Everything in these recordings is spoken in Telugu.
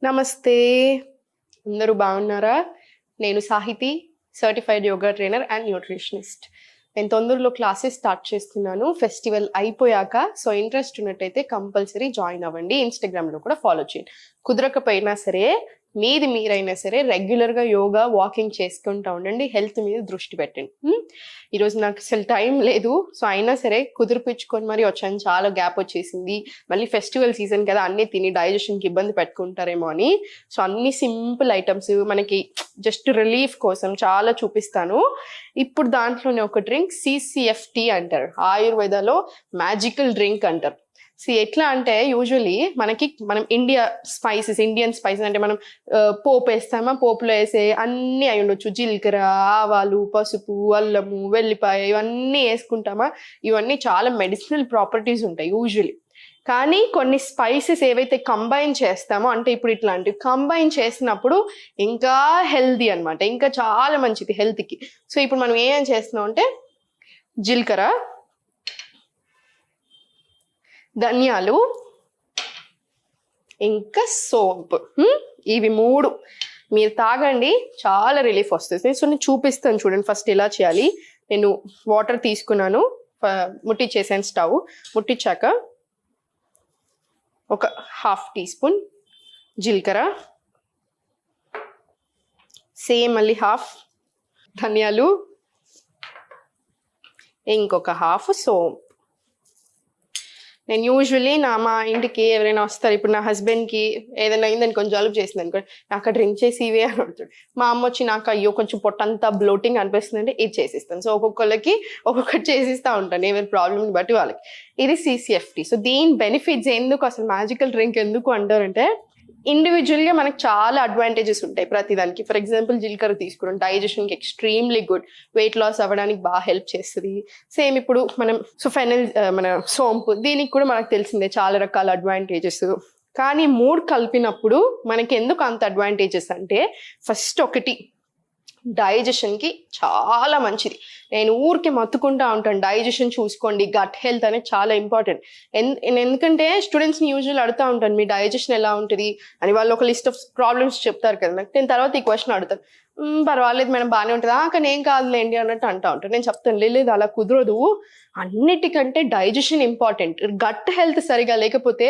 నమస్తే. అందరూ బాగున్నారా? నేను Sahiti, certified yoga trainer and nutritionist. నేను తొందరలో క్లాసెస్ స్టార్ట్ చేస్తున్నాను ఫెస్టివల్ అయిపోయాక. సో ఇంట్రెస్ట్ ఉన్నట్టయితే కంపల్సరీ జాయిన్ అవ్వండి. ఇన్స్టాగ్రామ్లో కూడా ఫాలో చేయండి. కుదరకపోయినా సరే మీరైనా సరే రెగ్యులర్గా యోగా వాకింగ్ చేసుకుంటూ ఉండండి. హెల్త్ మీద దృష్టి పెట్టండి. ఈరోజు నాకు అసలు టైం లేదు. సో అయినా సరే కుదిరిపించుకొని మరి వచ్చాను. చాలా గ్యాప్ వచ్చేసింది. మళ్ళీ ఫెస్టివల్ సీజన్ కదా, అన్నీ తిని డైజెషన్కి ఇబ్బంది పెట్టుకుంటారేమో అని. సో అన్ని సింపుల్ ఐటమ్స్ మనకి జస్ట్ రిలీఫ్ కోసం చాలా చూపిస్తాను. ఇప్పుడు దాంట్లోనే ఒక డ్రింక్ CCFT అంటారు. ఆయుర్వేదాలో మ్యాజికల్ డ్రింక్ అంటారు. సో ఎట్లా అంటే యూజువలీ మనం ఇండియన్ స్పైసెస్ అంటే మనం పోపు వేస్తామా, పోపులో వేసే అన్నీ అయి ఉండొచ్చు. జీలకర్ర, ఆవాలు, పసుపు, అల్లము, వెల్లిపాయ ఇవన్నీ వేసుకుంటామా. ఇవన్నీ చాలా మెడిసినల్ ప్రాపర్టీస్ ఉంటాయి యూజువలీ. కానీ కొన్ని స్పైసెస్ ఏవైతే కంబైన్ చేస్తామో, అంటే ఇప్పుడు ఇట్లాంటివి కంబైన్ చేసినప్పుడు ఇంకా హెల్దీ అనమాట, ఇంకా చాలా మంచిది హెల్త్కి. సో ఇప్పుడు మనం ఏం చేస్తున్నాం అంటే జీలకర్ర, ధనియాలు, ఇంకా సోంపు, ఇవి మూడు మీరు తాగండి, చాలా రిలీఫ్ వస్తుంది. సో నేను చూపిస్తాను చూడండి ఫస్ట్ ఎలా చేయాలి. నేను వాటర్ తీసుకున్నాను, ముట్టించేసాను. స్టవ్ ముట్టించాక ఒక 1/2 టీ స్పూన్ జీలకర్ర, సేమ్ మళ్ళీ 1/2 ధనియాలు, ఇంకొక 1/2 సోంపు. నేను యూజువల్లీ మా ఇంటికి ఎవరైనా వస్తారు, ఇప్పుడు నా హస్బెండ్కి ఏదైనా అయిందని కొంచెం జలుబు చేసింది అనుకో, నాకు డ్రింక్ చేసి ఇవే అని అడుగుతాడు. మా అమ్మ వచ్చి నాకు అయ్యో కొంచెం పొట్టంతా బ్లోటింగ్ అనిపిస్తుంది అంటే ఇది చేసిస్తాను. సో ఒక్కొక్కరికి ఒక్కొక్కటి చేసిస్తూ ఉంటాను, ఎవరి ప్రాబ్లమ్ని బట్టి వాళ్ళకి. ఇది CCFT. సో దీని బెనిఫిట్స్ ఎందుకు, అసలు మ్యాజికల్ డ్రింక్ ఎందుకు అంటారంటే, ఇండివిజువల్గా మనకు చాలా అడ్వాంటేజెస్ ఉంటాయి ప్రతిదానికి. ఫర్ ఎగ్జాంపుల్ జీలకర్ర తీసుకున్నాం, డైజెషన్కి ఎక్స్ట్రీమ్లీ గుడ్, వెయిట్ లాస్ అవ్వడానికి బాగా హెల్ప్ చేస్తుంది. సేమ్ ఇప్పుడు మనం మన సోంపు, దీనికి కూడా మనకు తెలిసిందే చాలా రకాల అడ్వాంటేజెస్. కానీ మూడు కలిపినప్పుడు మనకి ఎందుకు అంత అడ్వాంటేజెస్ అంటే, ఫస్ట్ ఒకటి డైజెషన్కి చాలా మంచిది. నేను ఊరికి మత్తుకుంటా ఉంటాను, డైజెషన్ చూసుకోండి, గట్ హెల్త్ అనేది చాలా ఇంపార్టెంట్. ఎందుకంటే స్టూడెంట్స్ని యూజువల్ అడుగుతూ ఉంటాను, మీ డైజెషన్ ఎలా ఉంటుంది అని. వాళ్ళు ఒక లిస్ట్ ఆఫ్ ప్రాబ్లమ్స్ చెప్తారు కదా నాకు, నేను తర్వాత ఈ క్వశ్చన్ అడుగుతాను, పర్వాలేదు మేడం బాగానే ఉంటుంది, కానీ ఏం కాదులేండి అన్నట్టు అంటూ ఉంటాను. నేను చెప్తాను లేదు అలా కుదరదు, అన్నిటికంటే డైజెషన్ ఇంపార్టెంట్. గట్ హెల్త్ సరిగా లేకపోతే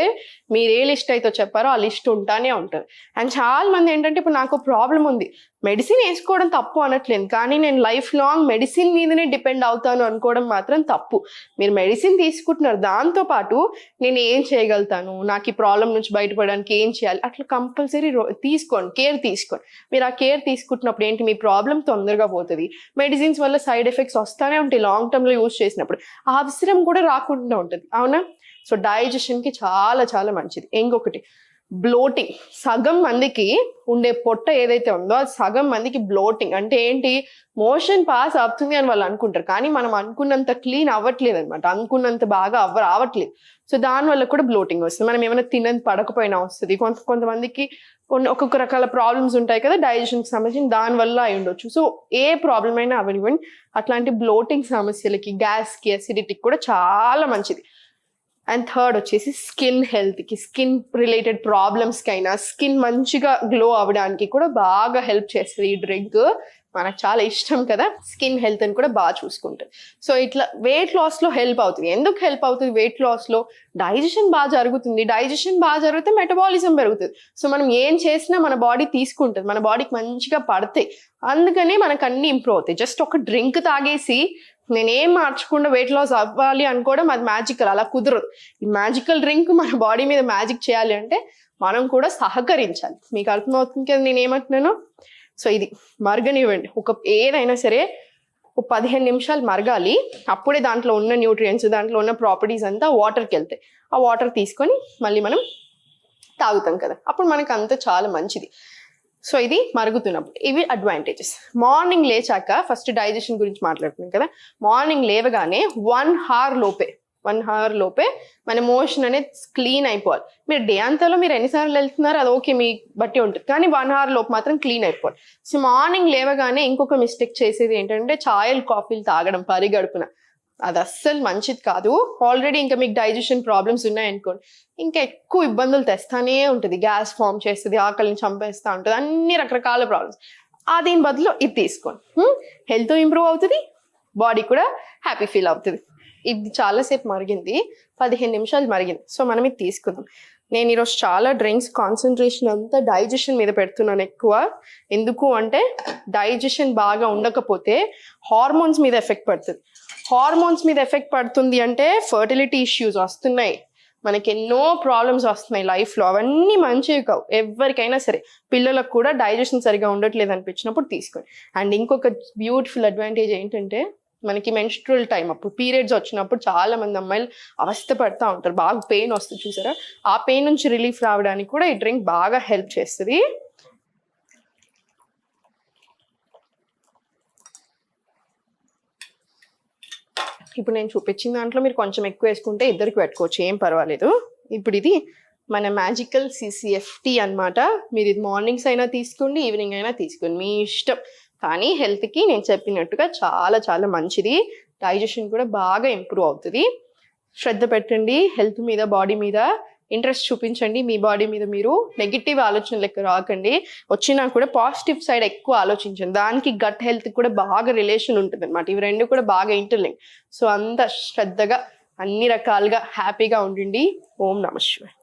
మీరు ఏ లిస్ట్ అయితే చెప్పారో ఆ లిస్ట్ ఉంటానే ఉంటుంది. అండ్ చాలా మంది ఏంటంటే, ఇప్పుడు నాకు ప్రాబ్లం ఉంది, మెడిసిన్ వేసుకోవడం తప్పు అనట్లేదు, కానీ నేను లైఫ్ లాంగ్ మెడిసిన్ మీదనే డిపెండ్ అవుతాను అనుకోవడం మాత్రం తప్పు. మీరు మెడిసిన్ తీసుకుంటున్నారు, దాంతోపాటు నేను ఏం చేయగలుగుతాను, నాకు ఈ ప్రాబ్లం నుంచి బయటపడడానికి ఏం చేయాలి, అట్లా కంపల్సరీ తీసుకోండి, కేర్ తీసుకోండి. మీరు ఆ కేర్ తీసుకుంటున్నప్పుడు ఏంటి, మీ ప్రాబ్లం తొందరగా పోతుంది. మెడిసిన్స్ వల్ల సైడ్ ఎఫెక్ట్స్ వస్తూనే ఉంటాయి లాంగ్ టర్మ్లో యూజ్ చేసినప్పుడు, ఆ అవసరం కూడా రాకుండా ఉంటుంది, అవునా. సో డైజెషన్కి చాలా చాలా మంచిది. ఇంకొకటి బ్లోటింగ్. సగం మందికి ఉండే పొట్ట ఏదైతే ఉందో అది సగం మందికి బ్లోటింగ్ అంటే ఏంటి, మోషన్ పాస్ అవుతుంది అని వాళ్ళు అనుకుంటారు, కానీ మనం అనుకున్నంత క్లీన్ అవ్వట్లేదు అనమాట, అనుకున్నంత బాగా రావట్లేదు. సో దానివల్ల కూడా బ్లోటింగ్ వస్తుంది. మనం ఏమైనా తినని పడకపోయినా వస్తుంది. కొంతమందికి ఒక్కొక్క రకాల ప్రాబ్లమ్స్ ఉంటాయి కదా డైజెషన్కి సంబంధించి, దానివల్ల అయి ఉండొచ్చు. సో ఏ ప్రాబ్లం అయినా అవనివ్వండి, అట్లాంటి బ్లోటింగ్ సమస్యలకి, గ్యాస్కి, అసిడిటీకి కూడా చాలా మంచిది. అండ్ థర్డ్ వచ్చేసి స్కిన్ హెల్త్కి, స్కిన్ రిలేటెడ్ ప్రాబ్లమ్స్కి అయినా, స్కిన్ మంచిగా గ్లో అవ్వడానికి కూడా బాగా హెల్ప్ చేస్తుంది ఈ డ్రింక్. మనకు చాలా ఇష్టం కదా స్కిన్ హెల్త్ అని కూడా బాగా చూసుకుంటుంది. సో ఇట్లా వెయిట్ లాస్లో హెల్ప్ అవుతుంది. ఎందుకు హెల్ప్ అవుతుంది వెయిట్ లాస్లో, డైజెషన్ బాగా జరుగుతుంది. డైజెషన్ బాగా జరిగితే మెటబాలిజం పెరుగుతుంది. సో మనం ఏం చేసినా మన బాడీ తీసుకుంటుంది, మన బాడీకి మంచిగా పడతాయి. అందుకని మనకు అన్ని ఇంప్రూవ్ అవుతాయి. జస్ట్ ఒక డ్రింక్ తాగేసి నేనేం మార్చకుండా వెయిట్ లాస్ అవ్వాలి అనుకోవడం అది మ్యాజికల్, అలా కుదరదు. ఈ మ్యాజికల్ డ్రింక్ మన బాడీ మీద మ్యాజిక్ చేయాలి అంటే మనం కూడా సహకరించాలి. మీకు అర్థమవుతుంది కదా నేను ఏమంటున్నాను. సో ఇది మరగనివ్వండి, ఏదైనా సరే ఒక 15 నిమిషాలు మరగాలి. అప్పుడే దాంట్లో ఉన్న న్యూట్రియంట్స్, దాంట్లో ఉన్న ప్రాపర్టీస్ అంతా వాటర్కి వెళ్తాయి. ఆ వాటర్ తీసుకొని మళ్ళీ మనం తాగుతాం కదా, అప్పుడు మనకు అంతా చాలా మంచిది. సో ఇది మరుగుతున్నప్పుడు ఇవి అడ్వాంటేజెస్. మార్నింగ్ లేచాక ఫస్ట్ డైజెషన్ గురించి మాట్లాడుతున్నాం కదా, మార్నింగ్ లేవగానే 1 అవర్ లోపే మన మోషన్ అనేది క్లీన్ అయిపోవాలి. మీరు డే అంతాలో మీరు ఎన్నిసార్లు వెళ్తున్నారు అది ఓకే, మీ బట్టి ఉంటుంది, కానీ 1 అవర్ లోపు మాత్రం క్లీన్ అయిపోవాలి. సో మార్నింగ్ లేవగానే ఇంకొక మిస్టేక్ చేసేది ఏంటంటే, చాయలు కాఫీలు తాగడం పరిగడుపున. అది అస్సలు మంచిది కాదు. ఆల్రెడీ ఇంకా మీకు డైజెషన్ ప్రాబ్లమ్స్ ఉన్నాయనుకోండి, ఇంకా ఎక్కువ ఇబ్బందులు తెస్తానే ఉంటుంది. గ్యాస్ ఫామ్ చేస్తుంది, ఆకలిని చంపేస్తూ ఉంటుంది, అన్ని రకరకాల ప్రాబ్లమ్స్. దీని బదులు ఇది తీసుకోండి. హెల్త్ ఇంప్రూవ్ అవుతుంది, బాడీ కూడా హ్యాపీ ఫీల్ అవుతుంది. ఇది చాలాసేపు మరిగింది, 15 నిమిషాలు మరిగింది. సో మనం ఇది తీసుకుందాం. నేను ఈరోజు చాలా డ్రింక్స్ కాన్సన్ట్రేషన్ అంతా డైజెషన్ మీద పెడుతున్నాను ఎక్కువ. ఎందుకు అంటే డైజెషన్ బాగా ఉండకపోతే హార్మోన్స్ మీద ఎఫెక్ట్ పడుతుంది. హార్మోన్స్ మీద ఎఫెక్ట్ పడుతుంది అంటే ఫర్టిలిటీ ఇష్యూస్ వస్తున్నాయి, మనకి ఎన్నో ప్రాబ్లమ్స్ వస్తున్నాయి లైఫ్లో. అవన్నీ మంచివి కావు ఎవరికైనా సరే. పిల్లలకు కూడా డైజెషన్ సరిగా ఉండట్లేదు అనిపించినప్పుడు తీసుకోండి. అండ్ ఇంకొక బ్యూటిఫుల్ అడ్వాంటేజ్ ఏంటంటే, మనకి మెన్స్ట్రువల్ టైం అప్పుడు పీరియడ్స్ వచ్చినప్పుడు చాలా మంది అమ్మాయిలు అవస్థ పడుతూ ఉంటారు, బాగా పెయిన్ వస్తుంది చూసారా. ఆ పెయిన్ నుంచి రిలీఫ్ రావడానికి కూడా ఈ డ్రింక్ బాగా హెల్ప్ చేస్తుంది. ఇప్పుడు నేను చూపించిన దాంట్లో మీరు కొంచెం ఎక్కువ వేసుకుంటే ఇద్దరికి పెట్టుకోవచ్చు, ఏం పర్వాలేదు. ఇప్పుడు ఇది మన మ్యాజికల్ CCFT అన్నమాట. మీరు ఇది మార్నింగ్స్ అయినా తీసుకోండి, ఈవినింగ్ అయినా తీసుకోండి, మీ ఇష్టం. కానీ హెల్త్కి నేను చెప్పినట్టుగా చాలా చాలా మంచిది. డైజెషన్ కూడా బాగా ఇంప్రూవ్ అవుతుంది. శ్రద్ధ పెట్టండి హెల్త్ మీద, బాడీ మీద ఇంట్రెస్ట్ చూపించండి. మీ బాడీ మీద మీరు నెగిటివ్ ఆలోచనలు ఎక్కువ రాకండి. వచ్చినా కూడా పాజిటివ్ సైడ్ ఎక్కువ ఆలోచించండి. దానికి గట్ హెల్త్ కూడా బాగా రిలేషన్ ఉంటుంది అనమాట. ఇవి రెండు కూడా బాగా ఇంటర్లింక్. సో అంత శ్రద్ధగా అన్ని రకాలుగా హ్యాపీగా ఉండండి. ఓం నమః శివాయ.